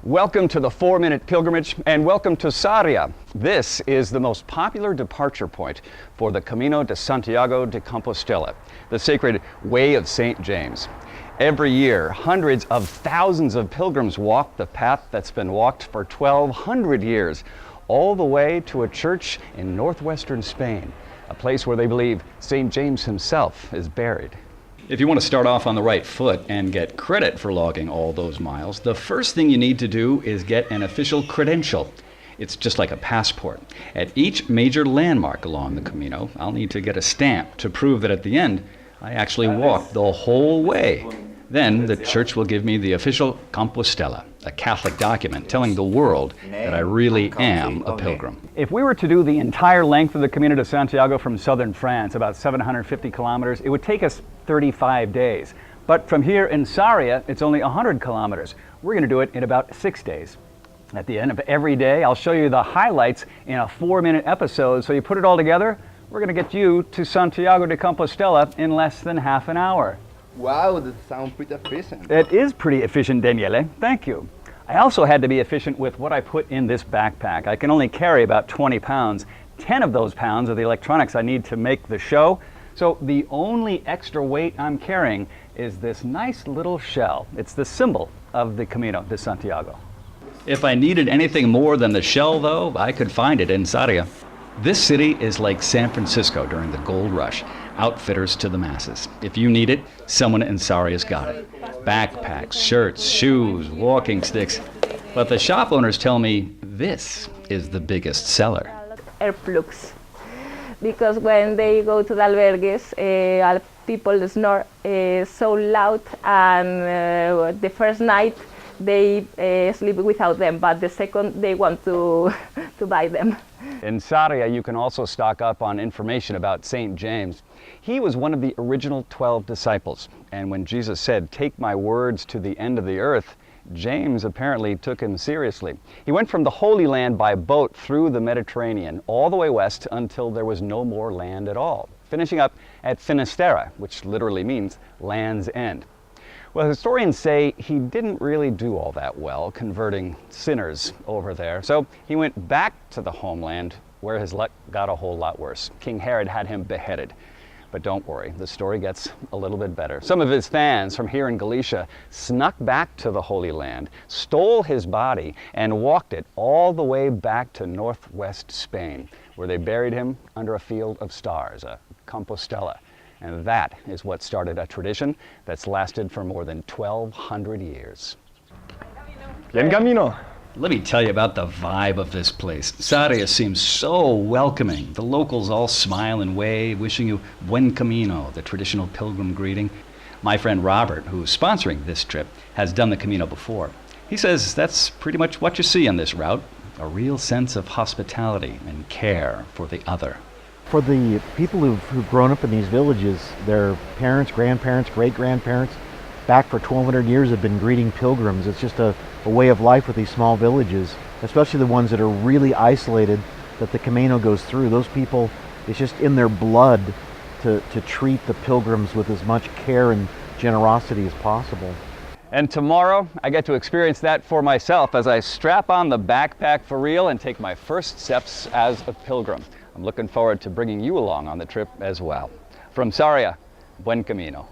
Welcome to the 4-Minute Pilgrimage and welcome to Sarria. This is the most popular departure point for the Camino de Santiago de Compostela, the sacred Way of St. James. Every year, hundreds of thousands of pilgrims walk the path that's been walked for 1,200 years, all the way to a church in northwestern Spain, a place where they believe St. James himself is buried. If you want to start off on the right foot and get credit for logging all those miles, the first thing you need to do is get an official credential. It's just like a passport. At each major landmark along the Camino, I'll need to get a stamp to prove that at the end, I actually walked the whole way. Then the church will give me the official Compostela, a Catholic document telling the world that I really am a pilgrim. If we were to do the entire length of the Camino de Santiago from southern France, about 750 kilometers, it would take us 35 days. But from here in Sarria, it's only 100 kilometers. We're going to do it in about 6 days. At the end of every day, I'll show you the highlights in a 4-minute episode. So you put it all together, we're going to get you to Santiago de Compostela in less than half an hour. Wow, that sounds pretty efficient. It is pretty efficient, Daniele. Thank you. I also had to be efficient with what I put in this backpack. I can only carry about 20 pounds. 10 of those pounds are the electronics I need to make the show. So the only extra weight I'm carrying is this nice little shell. It's the symbol of the Camino de Santiago. If I needed anything more than the shell, though, I could find it in Sarria. This city is like San Francisco during the gold rush. Outfitters to the masses. If you need it, someone in Sarria's got it. Backpacks, shirts, shoes, walking sticks. But the shop owners tell me this is the biggest seller. Airflux. Because when they go to the albergues, people snore so loud, and the first night they sleep without them, but the second they want to buy them. In Sarria, you can also stock up on information about St. James. He was one of the original 12 disciples, and when Jesus said, "Take my words to the end of the earth," James apparently took him seriously. He went from the Holy Land by boat through the Mediterranean all the way west until there was no more land at all, finishing up at Finisterre, which literally means land's end. Well, historians say he didn't really do all that well converting sinners over there, so he went back to the homeland where his luck got a whole lot worse. King Herod had him beheaded. But don't worry, the story gets a little bit better. Some of his fans from here in Galicia snuck back to the Holy Land, stole his body, and walked it all the way back to northwest Spain, where they buried him under a field of stars, a Compostela. And that is what started a tradition that's lasted for more than 1,200 years. Bien camino. Let me tell you about the vibe of this place. Sarria seems so welcoming. The locals all smile and wave, wishing you buen camino, the traditional pilgrim greeting. My friend Robert, who's sponsoring this trip, has done the Camino before. He says that's pretty much what you see on this route, a real sense of hospitality and care for the other. For the people who've grown up in these villages, their parents, grandparents, great-grandparents, back for 1,200 years have been greeting pilgrims. It's just a way of life with these small villages, especially the ones that are really isolated that the Camino goes through. Those people, it's just in their blood to treat the pilgrims with as much care and generosity as possible. And tomorrow, I get to experience that for myself as I strap on the backpack for real and take my first steps as a pilgrim. I'm looking forward to bringing you along on the trip as well. From Sarria, buen camino.